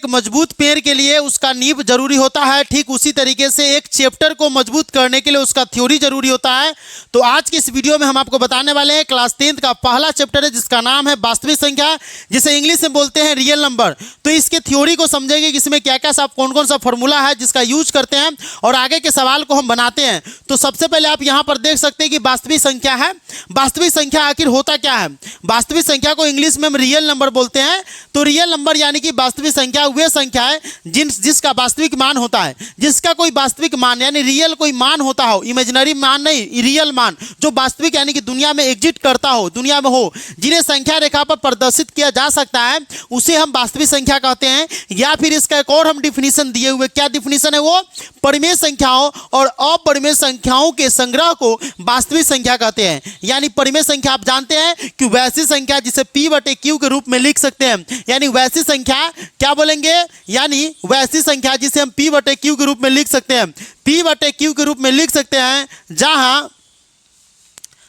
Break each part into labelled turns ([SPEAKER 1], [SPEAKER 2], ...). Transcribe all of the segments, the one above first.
[SPEAKER 1] एक मजबूत पेड़ के लिए उसका नींव जरूरी होता है, ठीक उसी तरीके से एक चैप्टर को मजबूत करने के लिए उसका थ्योरी जरूरी होता है। तो आज की इस वीडियो में हम आपको बताने वाले हैं क्लास 10th का पहला चैप्टर है जिसका नाम है वास्तविक संख्या, जिसे इंग्लिश में बोलते हैं रियल नंबर। तो इसके थ्योरी को समझेंगे कि इसमें क्या क्या सब कौन कौन सा फॉर्मूला है जिसका यूज करते हैं और आगे के सवाल को हम बनाते हैं। तो सबसे पहले आप यहाँ पर देख सकते हैं कि वास्तविक संख्या है। वास्तविक संख्या आखिर होता क्या है? वास्तविक संख्या को इंग्लिश में हम रियल नंबर बोलते हैं। तो रियल नंबर यानी कि वास्तविक संख्या वह संख्या है जिसका वास्तविक मान होता है, जिसका कोई वास्तविक मान यानी रियल कोई मान होता हो, इमेजिनरी मान नहीं, रियल मान जो वास्तविक यानी कि दुनिया में एग्जिस्ट करता हो, दुनिया में हो, जिन्हें संख्या रेखा पर प्रदर्शित किया जा सकता है, उसे हम वास्तविक संख्या कहते हैं। या फिर इसका एक और हम डिफिनीशन दिए हुए, क्या डिफिनीशन है वो? परिमेय संख्याओं और अपरिमेय संख्याओं के संग्रह को वास्तविक संख्या कहते हैं। यानी परिमेय संख्या आप जानते हैं कि वैसी संख्या जिसे P/Q के रूप में लिख सकते हैं, यानी वैसी संख्या क्या बोलेंगे? यानी वैसी संख्या जिसे हम P/Q के रूप में लिख सकते हैं, P/Q के रूप में लिख सकते हैं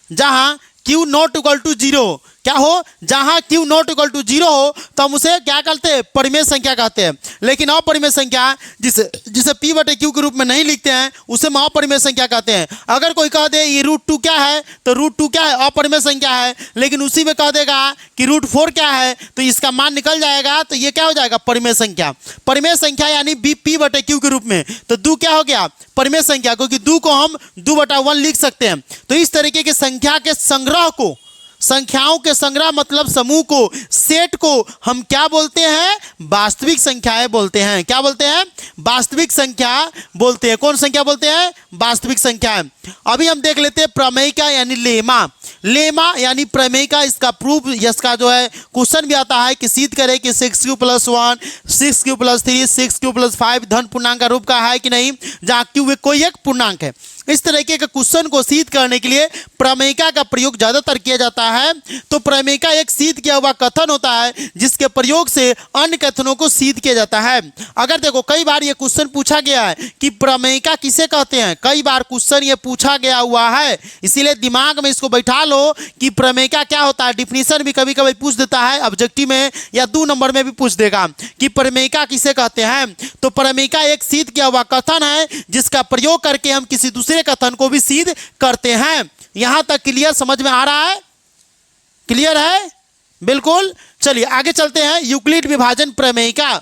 [SPEAKER 1] जहां Q नॉट इक्वल टू 0 क्या हो, जहां Q नॉट इक्वल टू 0 हो तो हम उसे क्या कहते हैं? परिमेय संख्या कहते हैं। लेकिन अपरिमेय संख्या जिसे P/Q के रूप में नहीं लिखते हैं उसे हम अपरिमेय संख्या कहते हैं। अगर कोई कह दे ये √2 क्या है तो √2 क्या है? अपरिमेय संख्या है। लेकिन उसी में कह देगा कि √4 क्या है तो इसका मान निकल जाएगा, तो ये क्या हो जाएगा? परिमेय संख्या। परिमेय संख्या यानी P/Q के रूप में। तो 2 क्या हो गया? परिमेय संख्या, क्योंकि 2 को हम 2/1 लिख सकते हैं। तो इस तरीके की संख्या के संग्रह को, संख्याओं के संग्रह मतलब समूह को, सेट को हम क्या बोलते हैं? वास्तविक संख्याएं बोलते हैं। क्या बोलते हैं? वास्तविक संख्या बोलते हैं। कौन संख्या बोलते हैं? वास्तविक संख्या। अभी हम देख लेते हैं प्रमेयिका यानी लेमा। लेमा यानी प्रमेयिका, इसका प्रूफ, इसका जो है क्वेश्चन भी आता है कि सिद्ध करे कि 6q + 1, 6q + 3, 6q + 5 धन पूर्णांक का रूप का है कि नहीं, जहाँ q कोई एक पूर्णांक है। इस तरीके के क्वेश्चन को सिद्ध करने के लिए प्रमेयिका का प्रयोग ज्यादातर किया जाता है। तो प्रमेयिका एक सिद्ध किया हुआ कथन होता है जिसके प्रयोग से अन्य कथनों को सिद्ध किया जाता है। अगर देखो कई बार ये क्वेश्चन पूछा गया है कि प्रमेयिका किसे कहते हैं, कई बार क्वेश्चन ये पूछा गया हुआ है, इसीलिए दिमाग में इसको बैठा लो कि प्रमेयिका क्या होता है। डिफिनीशन भी कभी कभी पूछ देता है ऑब्जेक्टिव में या 2 नंबर में भी पूछ देगा कि प्रमेयिका किसे कहते हैं। तो प्रमेयिका एक सिद्ध किया हुआ कथन है जिसका प्रयोग करके हम किसी दूसरे कथन को भी सिद्ध करते हैं। यहां तक क्लियर, समझ में आ रहा है? क्लियर है? बिल्कुल। चलिए आगे चलते हैं। यूक्लिड विभाजन प्रमेयिका।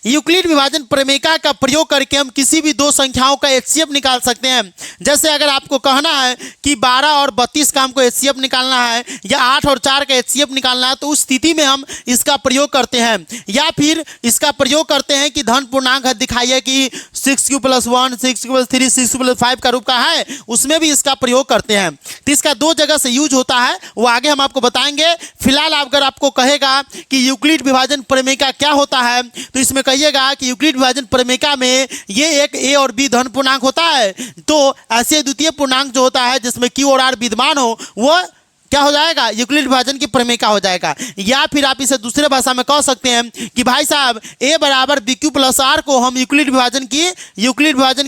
[SPEAKER 1] यूक्लिड विभाजन प्रमेयिका का प्रयोग करके हम किसी भी दो संख्याओं का HCF निकाल सकते हैं। जैसे अगर आपको कहना है कि 12 और 32 का हमको HCF निकालना है या 8 और 4 का HCF निकालना है, तो उस स्थिति में हम इसका प्रयोग करते हैं। या फिर इसका प्रयोग करते हैं कि धन पूर्णांक दिखाइए कि 6q + 1, 6q + 3, 6q + 5 का रूप का है, उसमें भी इसका प्रयोग करते हैं। तो इसका 2 जगह से यूज होता है, वो आगे हम आपको बताएंगे। फिलहाल अगर आपको कहेगा कि यूक्लिड विभाजन प्रमेयिका क्या होता है तो इसमें कहिएगा कि यूक्लिड विभाजन प्रमेयिका में ये एक a और b धन पूर्णांक होता है, तो ऐसे द्वितीय पूर्णांक जो होता है जिसमें q और r विद्यमान हो वो क्या हो जाएगा? यूक्लिड विभाजन की प्रमेयिका हो जाएगा। या फिर आप इसे दूसरे भाषा में कह सकते हैं कि भाई साहब a = bq + r को हम यूक्लिड विभाजन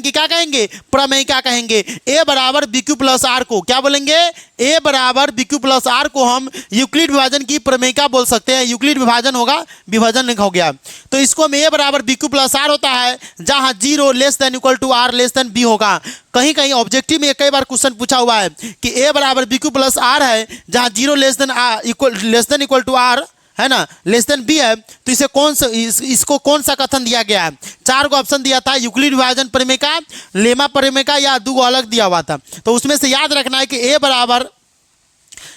[SPEAKER 1] की क्या कहेंगे? प्रमेयिका कहेंगे। a = bq + r को क्या बोलेंगे? a = bq + r को हम यूक्लिड विभाजन की प्रमेयिका बोल सकते हैं। यूक्लिड विभाजन होगा, विभाजन हो गया। तो इसको हम a = bq + r होता है जहां 0 ≤ r > b होगा। कहीं कहीं ऑब्जेक्टिव में कई बार क्वेश्चन पूछा हुआ है कि a = bq + r है जहां 0 ≤ r है ना, b है, तो इसको कौन सा कथन दिया गया है? 4 को ऑप्शन दिया था, यूक्लिड विभाजन प्रमेयिका, लेमा प्रमेयिका या 2 अलग दिया हुआ था। तो उसमें से याद रखना है कि a बराबर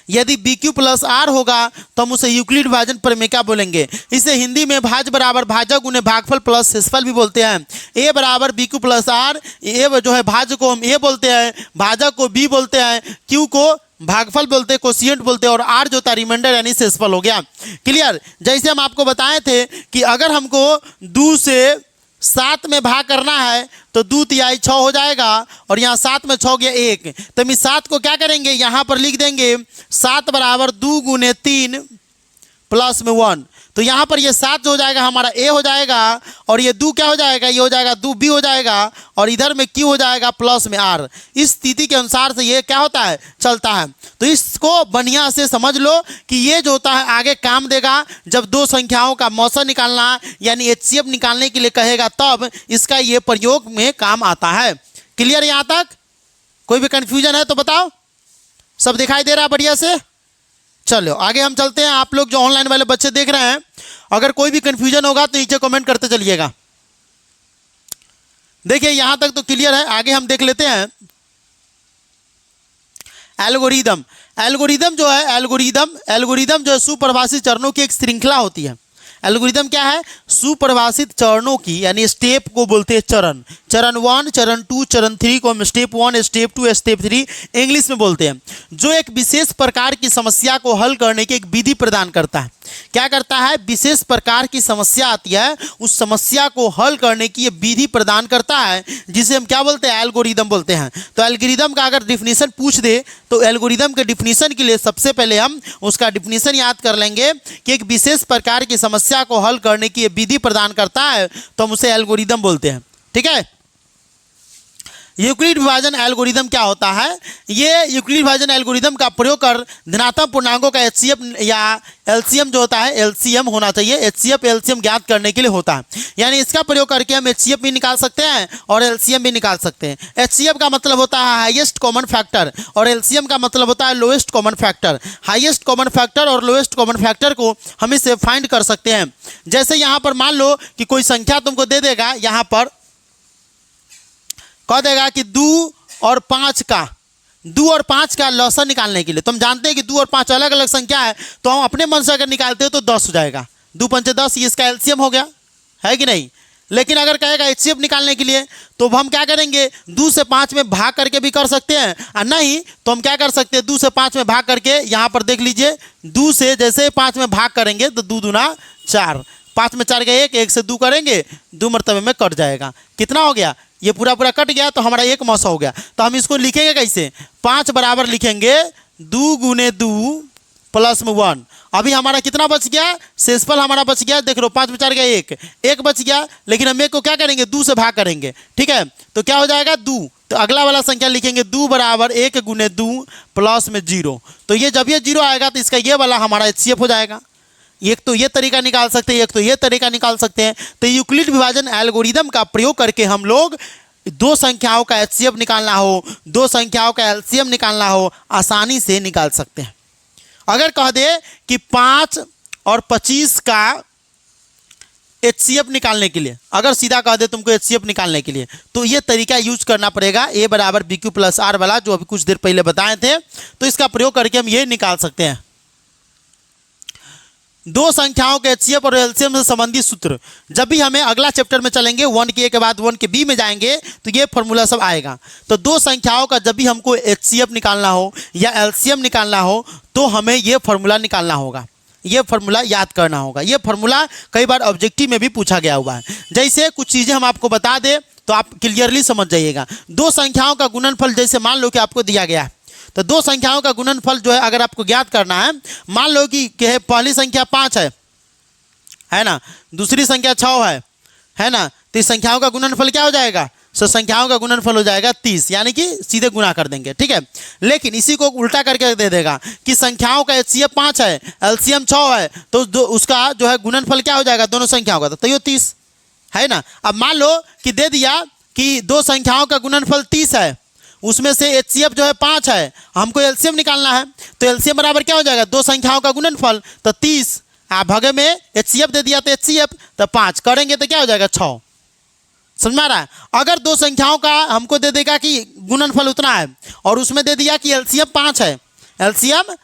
[SPEAKER 1] यदि bq + r होगा तो हम उसे यूक्लिड विभाजन प्रमेयिका बोलेंगे। इसे हिंदी में भाज्य बराबर भाजक गुने भागफल प्लस शेषफल भी बोलते हैं। a = bq + r, a जो है भाज्य को हम a बोलते हैं, भाजक को b बोलते हैं, q को भागफल बोलते हैं, कोशिएंट बोलते हैं, और r जो था रिमाइंडर यानी शेषफल हो गया। क्लियर? जैसे हम आपको बताए थे कि अगर हमको 2 से 7 में भाग करना है तो 2 तिहाई 6 हो जाएगा, और यहाँ 7 में 6 गया 1, तो हम इस 7 को क्या करेंगे? यहाँ पर लिख देंगे 7 = 2 × 3 + 1। तो यहाँ पर ये 7 जो हो जाएगा हमारा ए हो जाएगा, और ये 2 क्या हो जाएगा, ये हो जाएगा 2 बी हो जाएगा, और इधर में क्यू हो जाएगा प्लस में आर। इस स्थिति के अनुसार से ये क्या होता है, चलता है। तो इसको बढ़िया से समझ लो कि ये जो होता है आगे काम देगा जब दो संख्याओं का मौसा निकालना यानी एचसीएफ निकालने के लिए कहेगा, तब इसका ये प्रयोग में काम आता है। क्लियर यहाँ तक? कोई भी कंफ्यूजन है तो बताओ, सब दिखाई दे रहा है बढ़िया से? चलो आगे हम चलते हैं। आप लोग जो ऑनलाइन वाले बच्चे देख रहे हैं, अगर कोई भी कंफ्यूजन होगा तो नीचे कमेंट करते चलिएगा। देखिए यहां तक तो क्लियर है, आगे हम देख लेते हैं एल्गोरिदम। एल्गोरिदम जो है, एल्गोरिदम जो है सुपरिभाषित चरणों की एक श्रृंखला होती है। एल्गोरिदम क्या है? सुपरिभाषित चरणों की, यानी स्टेप को बोलते हैं चरण। चरण 1, चरण 2, चरण 3 को हम स्टेप 1, स्टेप 2, स्टेप 3 इंग्लिश में बोलते हैं, जो एक विशेष प्रकार की समस्या को हल करने की एक विधि प्रदान करता है। क्या करता है? विशेष प्रकार की समस्या आती है, उस समस्या को हल करने की ये विधि प्रदान करता है, जिसे हम क्या बोलते हैं? एल्गोरिदम बोलते हैं। तो एल्गोरिदम का अगर डिफिनीशन पूछ दे तो एल्गोरिदम के डिफिनीशन के लिए सबसे पहले हम उसका डिफिनीशन याद कर लेंगे कि एक विशेष प्रकार की समस्या को हल करने की ये विधि प्रदान करता है, तो हम उसे एल्गोरिदम बोलते हैं। ठीक है? यूक्लिड विभाजन एल्गोरिदम क्या होता है? ये यूक्लिड विभाजन एल्गोरिदम का प्रयोग कर धनात्मक पूर्णांकों का एचसीएफ या एलसीएम जो होता है, एलसीएम होना चाहिए, एचसीएफ एलसीएम ज्ञात करने के लिए होता है। यानी इसका प्रयोग करके हम एचसीएफ भी निकाल सकते हैं और एलसीएम भी निकाल सकते हैं। एचसीएफ का मतलब होता है हाईएस्ट कॉमन फैक्टर और एलसीएम का मतलब होता है lowest common factor. Highest common factor और लोएस्ट कॉमन फैक्टर को हम इसे फाइंड कर सकते हैं। जैसे यहाँ पर मान लो कि कोई संख्या तुमको दे देगा, यहाँ पर कह देगा कि 2 और 5 का लॉसन निकालने के लिए। तुम जानते हैं कि 2 और 5 अलग अलग संख्या है, तो हम अपने मन से अगर निकालते हो तो 10 हो जाएगा। 2 पंचे 10, ये इसका एलसीएम हो गया, है कि नहीं? लेकिन अगर कहेगा एचसीएफ निकालने के लिए तो हम क्या करेंगे? 2 से 5 में भाग करके भी कर सकते हैं, और नहीं तो हम क्या कर सकते हैं? 2 से 5 में भाग करके, यहाँ पर देख लीजिए 2 से जैसे 5 में भाग करेंगे तो 2 दूना 4, 5 में 4 गए 1, 1 से 2 करेंगे 2 मरतबे में कट जाएगा। कितना हो गया? ये पूरा कट गया, तो हमारा 1 मौसा हो गया। तो हम इसको लिखेंगे कैसे? 5 बराबर लिखेंगे 2 गुने 2 प्लस में 1। अभी हमारा कितना बच गया? शेषफल हमारा बच गया, देख लो 5 में 4 गया 1 बच गया। लेकिन हम 1 को क्या करेंगे? 2 से भाग करेंगे। ठीक है, तो क्या हो जाएगा? 2। तो अगला वाला संख्या लिखेंगे 2 बराबर 1 गुने 2 प्लस में 0। तो ये जब ये 0 आएगा तो इसका ये वाला हमारा एचसीएफ हो जाएगा। एक तो ये तरीका निकाल सकते हैं, एक तो ये तरीका निकाल सकते हैं। तो यूक्लिड विभाजन एल्गोरिदम का प्रयोग करके हम लोग दो संख्याओं का एचसीएफ निकालना हो, दो संख्याओं का एलसीएम निकालना हो, आसानी से निकाल सकते हैं। अगर कह दे कि 5 और 25 का एचसीएफ निकालने के लिए, अगर सीधा कह दे तुमको एचसीएफ निकालने के लिए, तो ये तरीका यूज करना पड़ेगा, ए बराबर बी क्यू प्लस आर वाला, जो अभी कुछ देर पहले बताए थे। तो इसका प्रयोग करके हम ये निकाल सकते हैं। दो संख्याओं के एचसीएफ और एलसीएम से संबंधित सूत्र, जब भी हमें अगला चैप्टर में चलेंगे 1 के ए के बाद 1 के बी में जाएंगे तो ये फॉर्मूला सब आएगा। तो दो संख्याओं का जब भी हमको एचसीएफ निकालना हो या एलसीएम निकालना हो तो हमें ये फॉर्मूला निकालना होगा, ये फॉर्मूला याद करना होगा। ये फॉर्मूला कई बार ऑब्जेक्टिव में भी पूछा गया हुआ है। जैसे कुछ चीज़ें हम आपको बता दें तो आप क्लियरली समझ जाइएगा। दो संख्याओं का गुणनफल, जैसे मान लो कि आपको दिया गया है, तो दो संख्याओं का गुणनफल जो है अगर आपको ज्ञात करना है, मान लो कि पहली संख्या 5 है ना, दूसरी संख्या 6 है ना, तो इस संख्याओं का गुणनफल क्या हो जाएगा? सो संख्याओं का गुणनफल हो जाएगा 30, यानी कि सीधे गुणा कर देंगे। ठीक है, लेकिन इसी को उल्टा करके दे देगा कि संख्याओं का एचसीएफ 5 है, एलसीएम 6 है, तो उसका जो है गुणनफल क्या हो जाएगा दोनों संख्याओं का? तो ये 30 है ना। अब मान लो कि दे दिया कि दो संख्याओं का गुणनफल 30 है, उसमें से एचसीएफ जो है 5 है, हमको एलसीएम निकालना है, तो एलसीएम बराबर क्या हो जाएगा? दो संख्याओं का गुणनफल, तो 30 भागे में एचसीएफ दे दिया तो एचसीएफ, तो 5 करेंगे तो क्या हो जाएगा? 6। समझ में आ रहा है? अगर दो संख्याओं का हमको दे देगा कि गुणनफल उतना है और उसमें दे दिया कि एलसीएम 5 है, एलसीएम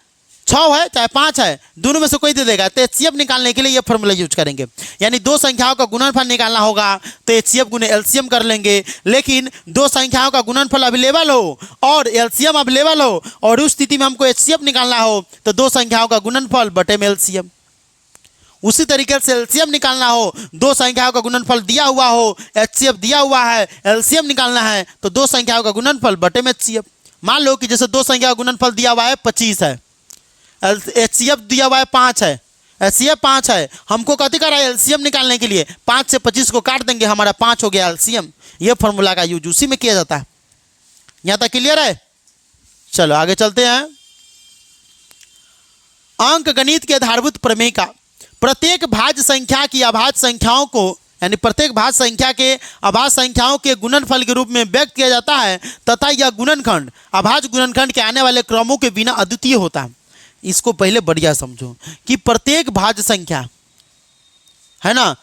[SPEAKER 1] 6 है चाहे 5 है, दोनों में से कोई दे देगा, तो एचसीएफ निकालने के लिए ये फॉर्मूला यूज करेंगे। यानी दो संख्याओं का गुणनफल निकालना होगा तो एचसीएफ गुने एलसीएम कर लेंगे। लेकिन दो संख्याओं का गुणनफल अवेलेबल हो और एलसीएम अवेलेबल हो और उस स्थिति में हमको एचसीएफ निकालना हो तो दो संख्याओं का गुणनफल बटे में एलसीएम। उसी तरीके से एलसीएम निकालना हो, दो संख्याओं का गुणनफल दिया हुआ हो, एचसीएफ दिया हुआ है, एलसीएम निकालना है तो दो संख्याओं का गुणनफल बटे में एचसीएफ। मान लो कि जैसे दो संख्या का गुणनफल दिया हुआ है 25 है, एचसीएफ दिया हुआ है 5 है, एचसीएफ 5 है, हमको कथी करा है एलसीएम निकालने के लिए 5 से 25 को काट देंगे, हमारा 5 हो गया एलसीएम। ये फॉर्मूला का यूज उसी में किया जाता है। यहाँ तक क्लियर है? चलो आगे चलते हैं। अंक गणित के आधारभूत प्रमेय का प्रत्येक भाज्य संख्या की अभाज्य संख्याओं को यानी प्रत्येक भाज्य संख्या के अभाज्य संख्याओं के गुणनफल के रूप में व्यक्त किया जाता है तथा यह गुणनखंड अभाज्य गुणनखंड के आने वाले क्रमों के बिना अद्वितीय होता है। इसको पहले बढ़िया समझो कि प्रत्येक भाज्य संख्या है ना,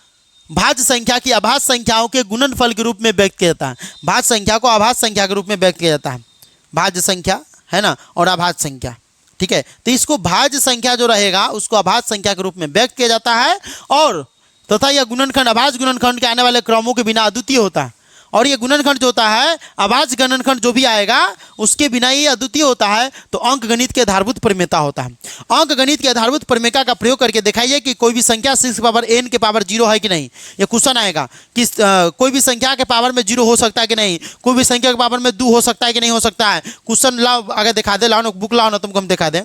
[SPEAKER 1] भाज्य संख्या की अभाज्य संख्याओं के गुणनफल के रूप में व्यक्त किया जाता है। भाज्य संख्या को अभाज्य संख्या के रूप में व्यक्त किया जाता है, भाज्य संख्या है ना और अभाज्य संख्या, ठीक है। तो इसको भाज्य संख्या जो रहेगा उसको अभाज्य संख्या के रूप में व्यक्त किया जाता है और तथा यह गुणनखंड अभाज्य गुणनखंड के आने वाले क्रमों के बिना अद्वितीय होता है। और ये गुणनखंड जो होता है अभाज्य गुणनखंड जो भी आएगा उसके बिना ये अद्वितीय होता है। तो अंक गणित के आधारभूत प्रमेयता होता है। अंक गणित के आधारभूत प्रमेयता का प्रयोग करके दिखाइए कि कोई भी संख्या 6 पावर n के पावर 0 है कि नहीं। ये क्वेश्चन आएगा कि कोई भी संख्या के पावर में 0 हो सकता है कि नहीं, कोई भी संख्या के पावर में 2 हो सकता है कि नहीं हो सकता है। क्वेश्चन लाओ अगर दिखा दे, लाओ ना बुक लाओ ना तुमको हम दिखा दें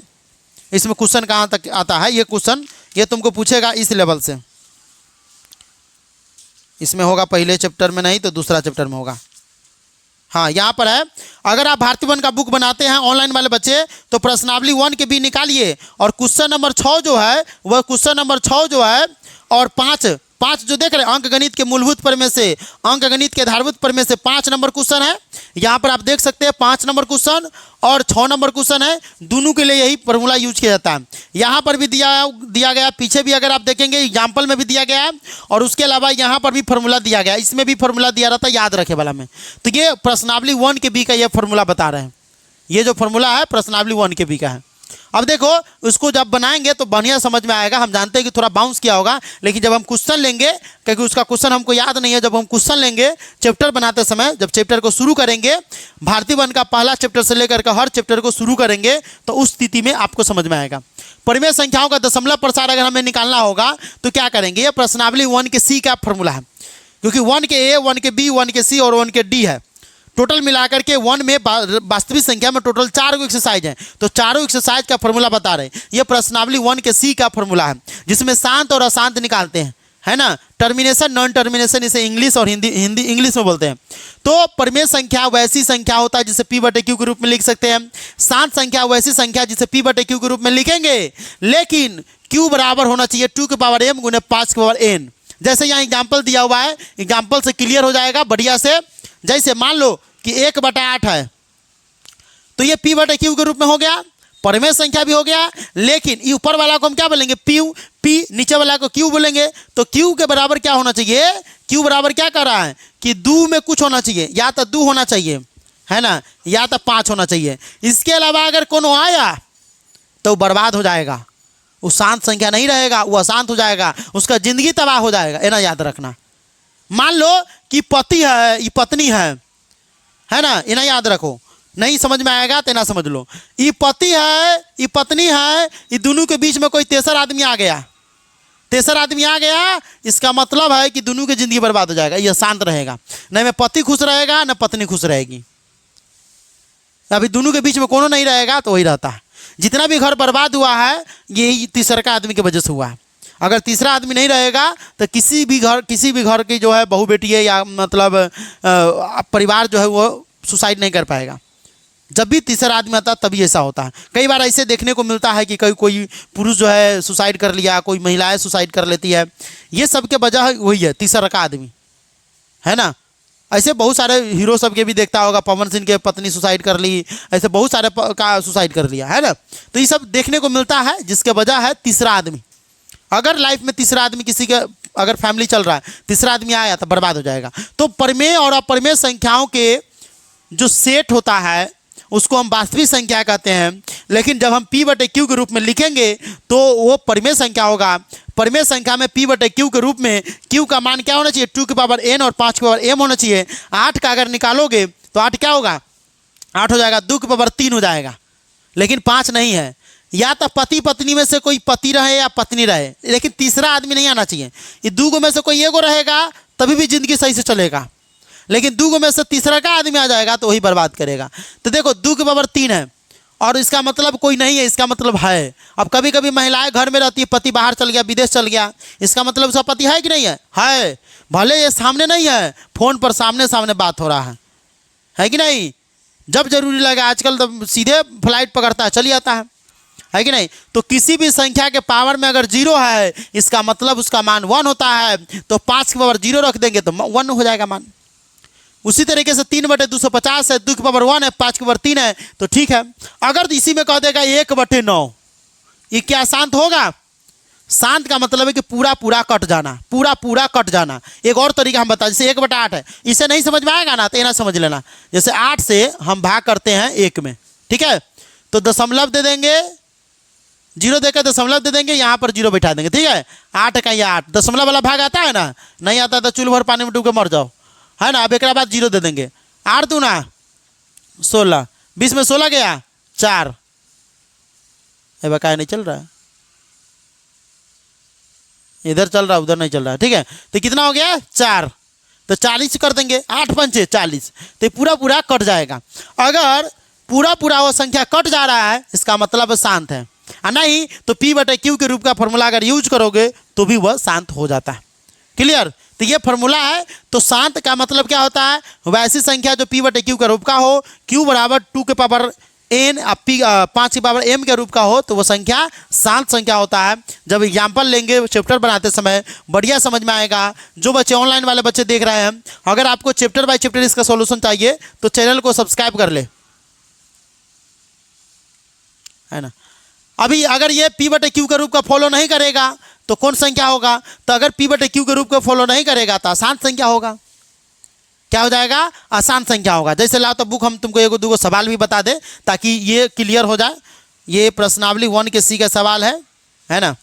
[SPEAKER 1] इसमें क्वेश्चन कहाँ तक आता है। ये क्वेश्चन ये तुमको पूछेगा इस लेवल से, इसमें होगा पहले चैप्टर में नहीं तो दूसरा चैप्टर में होगा। हाँ यहाँ पर है, अगर आप भारती वन का बुक बनाते हैं ऑनलाइन वाले बच्चे तो प्रश्नावली 1 के बी निकालिए और क्वेश्चन नंबर 6 जो है वह क्वेश्चन नंबर 6 जो है और 5 जो देख रहे हैं अंक गणित के मूलभूत प्रमेय से अंक गणित के आधारभूत प्रमेय से 5 नंबर क्वेश्चन है। यहाँ पर आप देख सकते हैं 5 नंबर क्वेश्चन और 6 नंबर क्वेश्चन है, दोनों के लिए यही फॉर्मूला यूज किया जाता है। यहाँ पर भी दिया गया, पीछे भी अगर आप देखेंगे एग्जाम्पल में भी दिया गया है और उसके अलावा यहाँ पर भी फॉर्मूला दिया गया, इसमें भी फॉर्मूला दिया रहा था याद रखे वाला में। तो ये प्रश्नावली 1 के बी का ये फॉर्मूला बता रहे हैं, ये जो फॉर्मूला है प्रश्नावली 1 के बी का है। अब देखो उसको जब बनाएंगे तो बढ़िया समझ में आएगा। हम जानते हैं कि थोड़ा बाउंस किया होगा, लेकिन जब हम क्वेश्चन लेंगे क्योंकि उसका क्वेश्चन हमको याद नहीं है, जब हम क्वेश्चन लेंगे चैप्टर बनाते समय जब चैप्टर को शुरू करेंगे भारती वन का पहला चैप्टर से लेकर के हर चैप्टर को शुरू करेंगे तो उस स्थिति में आपको समझ में आएगा। परिमेय संख्याओं का दशमलव प्रसार अगर हमें निकालना होगा तो क्या करेंगे, ये प्रश्नावली 1 के सी का फॉर्मूला है क्योंकि 1 के ए 1 के बी 1 के सी और 1 के डी है। टोटल मिलाकर के 1 में वास्तविक संख्या में टोटल 4 एक्सरसाइज हैं, तो चारों एक्सरसाइज का फॉर्मूला बता रहे हैं। ये प्रश्नावली 1 के सी का फॉर्मूला है जिसमें शांत और अशांत निकालते हैं, है ना, टर्मिनेशन नॉन टर्मिनेशन, इसे इंग्लिश और हिंदी इंग्लिश में बोलते हैं। तो परिमेय संख्या वैसी संख्या होता है जिसे p/q के रूप में लिख सकते हैं। शांत संख्या वैसी संख्या जिसे p/q के रूप में लिखेंगे, लेकिन q बराबर होना चाहिए 2 की पावर m गुने 5 की पावर n। जैसे यहाँ एग्जाम्पल दिया हुआ है, एग्जाम्पल से क्लियर हो जाएगा बढ़िया से। जैसे मान लो कि 1/8 है तो ये p/q के रूप में हो गया, परिमेय संख्या भी हो गया, लेकिन ऊपर वाला को हम क्या बोलेंगे p, नीचे वाला को q बोलेंगे। तो q के बराबर क्या होना चाहिए, q बराबर क्या कर रहा है कि 2 में कुछ होना चाहिए, या तो 2 होना चाहिए है ना, या तो 5 होना चाहिए। इसके अलावा अगर कोनो आया तो बर्बाद हो जाएगा, वो शांत संख्या नहीं रहेगा, वो अशांत हो जाएगा, उसका जिंदगी तबाह हो जाएगा। ये ना याद रखना। मान लो कि पति है ये पत्नी है ना, ये ना याद रखो, नहीं समझ में आएगा तो ना समझ लो। ये पति है ये पत्नी है, ये दोनों के बीच में कोई तीसरा आदमी आ गया, इसका मतलब है कि दोनों की जिंदगी बर्बाद हो जाएगा। ये शांत रहेगा, न में पति खुश रहेगा न पत्नी खुश रहेगी। अभी दोनों के बीच में कोनो नहीं रहेगा तो वही रहता है। जितना भी घर बर्बाद हुआ है यही तीसरा आदमी की वजह से हुआ है। अगर तीसरा आदमी नहीं रहेगा तो किसी भी घर की जो है बहू बेटी है या मतलब परिवार जो है वो सुसाइड नहीं कर पाएगा। जब भी तीसरा आदमी आता है तभी ऐसा होता है। कई बार ऐसे देखने को मिलता है कि कोई पुरुष जो है सुसाइड कर लिया, कोई महिलाएं सुसाइड कर लेती है। ये सब के वजह वही है, तीसरा का आदमी, है ना। ऐसे बहुत सारे हीरो सब के भी देखता होगा, पवन सिंह के पत्नी सुसाइड कर ली, ऐसे बहुत सारे का सुसाइड कर लिया, है ना। तो ये सब देखने को मिलता है जिसके वजह है तीसरा आदमी। अगर लाइफ में तीसरा आदमी किसी का अगर फैमिली चल रहा है, तीसरा आदमी आया तो बर्बाद हो जाएगा। तो परिमेय और अपरिमेय संख्याओं के जो सेट होता है उसको हम वास्तविक संख्या कहते हैं, लेकिन जब हम p/q के रूप में लिखेंगे तो वो परिमेय संख्या होगा। परिमेय संख्या में p/q के रूप में q का मान क्या होना चाहिए, 2 की पावर n और 5 की पावर m होना चाहिए। 8 का अगर निकालोगे तो 8 क्या होगा, 8 हो जाएगा, 2 की पावर 3 हो जाएगा, लेकिन 5 नहीं है। या तो पति पत्नी में से कोई पति रहे या पत्नी रहे, लेकिन तीसरा आदमी नहीं आना चाहिए। ये 2 में से कोई एगो रहेगा तभी भी जिंदगी सही से चलेगा, लेकिन 2 में से तीसरा का आदमी आ जाएगा तो वही बर्बाद करेगा। तो देखो 2 की पावर 3 है और इसका मतलब कोई नहीं है, इसका मतलब है। अब कभी कभी महिलाएं घर में रहती है, पति बाहर चल गया, विदेश चल गया, इसका मतलब उसका पति है कि नहीं है। भले ये सामने नहीं है, फोन पर सामने सामने बात हो रहा है कि नहीं। जब जरूरी लगा, आजकल तो सीधे फ्लाइट पकड़ता है, चली जाता है कि नहीं। तो किसी भी संख्या के पावर में अगर 0 है, इसका मतलब उसका मान 1 होता है। तो 5 की पावर 0 रख देंगे तो 1 हो जाएगा मान। उसी तरीके से 3/250 है, 2 की पावर 1 है, 5 की पावर 3 है, तो ठीक है। अगर इसी में कह देगा 1/9, ये क्या शांत होगा? शांत का मतलब है कि पूरा पूरा कट जाना, पूरा पूरा कट जाना। एक और तरीका हम बता, जैसे 1/8 है, इसे नहीं समझ में आएगा ना, तो ये ना समझ लेना। जैसे 8 से हम भाग करते हैं 1 में, ठीक है, तो दशमलव दे देंगे, 0 देकर दशमलव दे देंगे, यहाँ पर 0 बैठा देंगे, ठीक है। 8 का या 8 दशमलव वाला भाग आता है ना, नहीं आता तो चूल्हे भर पानी में डूब के मर जाओ, है ना। अब एक बाद 0 दे देंगे। 8 दूना 16, 20 में 16 गया 4, बकाया नहीं चल रहा है, इधर चल रहा है उधर नहीं चल रहा है, ठीक है। तो कितना हो गया 4, तो 40 कर देंगे, 8 पंचे 40, तो पूरा पूरा कट जाएगा। अगर पूरा पूरा वो संख्या कट जा रहा है, इसका मतलब शांत है, और नहीं तो P/Q के रूप का फॉर्मूला अगर यूज करोगे तो भी वह शांत हो जाता है। क्लियर? तो ये फॉर्मूला है। तो शांत का मतलब क्या होता है? वैसी संख्या जो P/Q के रूप का हो, Q बराबर 2 के पावर n, 5 की पावर m के रूप का हो, तो वो संख्या शांत संख्या होता है। जब एग्जाम्पल लेंगे चैप्टर बनाते समय बढ़िया समझ में आएगा। जो बच्चे ऑनलाइन वाले बच्चे देख रहे हैं, अगर आपको चैप्टर बाय चैप्टर इसका सॉल्यूशन चाहिए तो चैनल को सब्सक्राइब कर ले, है ना। अभी अगर ये P/Q के रूप का फॉलो नहीं करेगा तो कौन संख्या होगा? तो अगर P/Q के रूप का फॉलो नहीं करेगा तो अशांत संख्या होगा। क्या हो जाएगा? अशांत संख्या होगा। जैसे लाओ तो बुक हम तुमको 1-2 सवाल भी बता दे ताकि ये क्लियर हो जाए। ये प्रश्नावली 1 के C का सवाल है ना।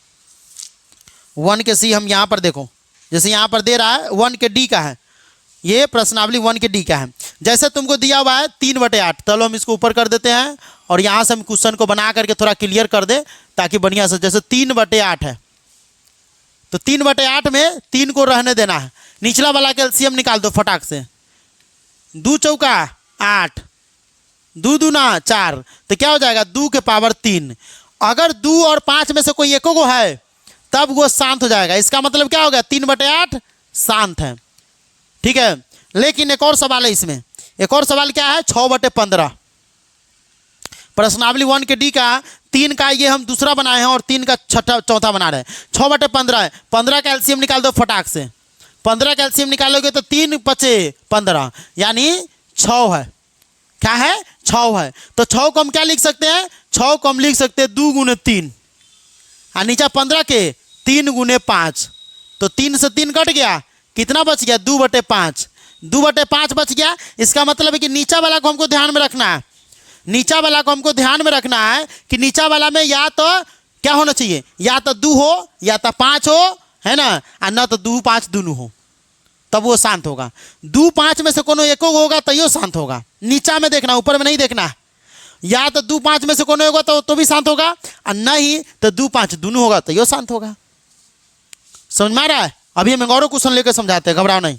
[SPEAKER 1] 1 के C हम यहाँ पर देखो, जैसे यहाँ पर दे रहा है 1 के D का है, ये प्रश्नावली 1 के D का है। जैसे तुमको दिया हुआ है 3/8, चलो हम इसको ऊपर कर देते हैं और यहाँ से हम क्वेश्चन को बना करके थोड़ा क्लियर कर दे ताकि बढ़िया से। जैसे 3/8 है, तो 3/8 में 3 को रहने देना है, निचला वाला का एलसीएम निकाल दो फटाक से। 2 चौका 8, 2 दूना 4, तो क्या हो जाएगा 2 के पावर 3। अगर 2 और 5 में से कोई एको को है तब वो शांत हो जाएगा। इसका मतलब क्या होगा? 3/8 शांत है, ठीक है। लेकिन एक और सवाल है इसमें। एक और सवाल क्या है? 6/15 प्रश्नावली 1 के D का 3 का ये हम दूसरा बनाए हैं और 3 का चौथा बना रहे हैं। 6/15 है, 15 का एलसीएम निकाल दो फटाक से। 15 का एलसीएम निकालोगे तो 3 पचे 15 यानी 6 है। क्या है? 6 है। तो 6 को हम क्या लिख सकते हैं? 6 को हम लिख सकते हैं 2 × 3 और नीचे 15 के 3 × 5, तो 3 से 3 कट गया, कितना बच गया? 2/5। 2/5 बच गया। इसका मतलब है कि नीचा वाला को हमको ध्यान में रखना है। नीचा वाला को हमको ध्यान में रखना है कि नीचा वाला में या तो क्या होना चाहिए? या तो 2 हो या तो 5 हो, है ना, और ना तो 2, 5 दोनों हो, तब वो शांत होगा। 2, 5 में से कोनो एक होगा तो यो शांत होगा। नीचा में देखना, ऊपर में नहीं देखना। या तो 2, 5 में से कोनो होगा तो भी शांत होगा, और नहीं तो 2, 5 दोनों होगा तो यो शांत होगा। समझ में आ रहा है? अभी हम और क्वेश्चन लेकर समझाते हैं, घबराओ नहीं।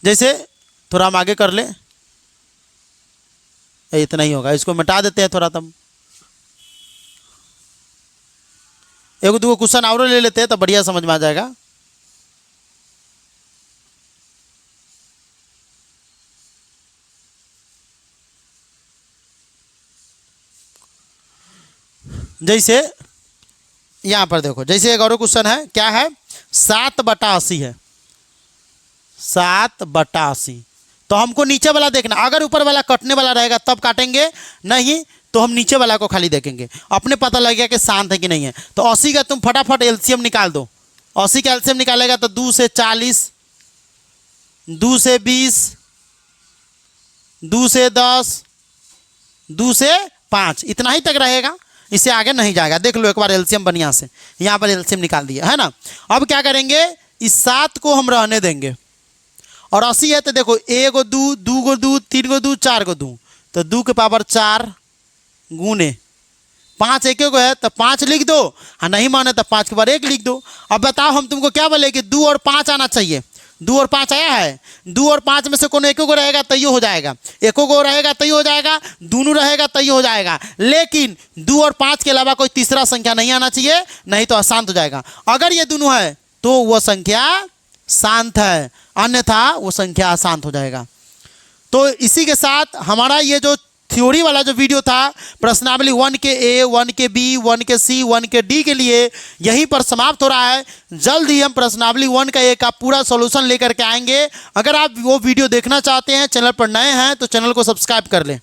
[SPEAKER 1] जैसे थोड़ा हम आगे कर ले, इतना ही होगा, इसको मिटा देते हैं थोड़ा। तब 1-2 क्वेश्चन और ले लेते हैं तो बढ़िया समझ में आ जाएगा। जैसे यहां पर देखो, जैसे एक और क्वेश्चन है, क्या है? 7/80 है, 7/80। तो हमको नीचे वाला देखना। अगर ऊपर वाला कटने वाला रहेगा तब काटेंगे, नहीं तो हम नीचे वाला को खाली देखेंगे, अपने पता लग गया कि शांत है कि नहीं है। तो 80 का तुम फटाफट एलसीएम निकाल दो। 80 का एलसीएम निकालेगा तो 2 से 40, 2 से 20, 2 से 10, 2 से 5, इतना ही तक रहेगा, इससे आगे नहीं जाएगा। देख लो एक बार एलसीएम बढ़िया से, यहाँ पर एलसीएम निकाल दिया है ना। अब क्या करेंगे? इस 7 को हम रहने देंगे और 80 है तो देखो 1 को 2, 2 को 2, 3 को 2, 4 को 2, तो 2 के पावर 4 गुने 5 एक को है तो 5 लिख दो, हाँ नहीं माने तो 5 के पावर 1 लिख दो। अब बताओ हम तुमको क्या बोले कि 2 और 5 आना चाहिए, 2 और 5 आया है, 2 और 5 में से कोनो एको को रहेगा तैयो हो जाएगा, एको को रहेगा तैयो हो जाएगा, दोनों रहेगा तैयो हो जाएगा। लेकिन 2 और 5 के अलावा कोई तीसरा संख्या नहीं आना चाहिए, नहीं तो अशांत हो जाएगा। अगर ये दोनों है तो वह संख्या शांत है, अन्यथा वो संख्या अशांत हो जाएगा। तो इसी के साथ हमारा ये जो थ्योरी वाला जो वीडियो था प्रश्नावली 1 के ए, 1 के बी, 1 के सी, 1 के डी के लिए यहीं पर समाप्त हो रहा है। जल्द ही हम प्रश्नावली 1 का ए का पूरा सॉल्यूशन लेकर के आएंगे। अगर आप वो वीडियो देखना चाहते हैं, चैनल पर नए हैं तो चैनल को सब्सक्राइब कर लें।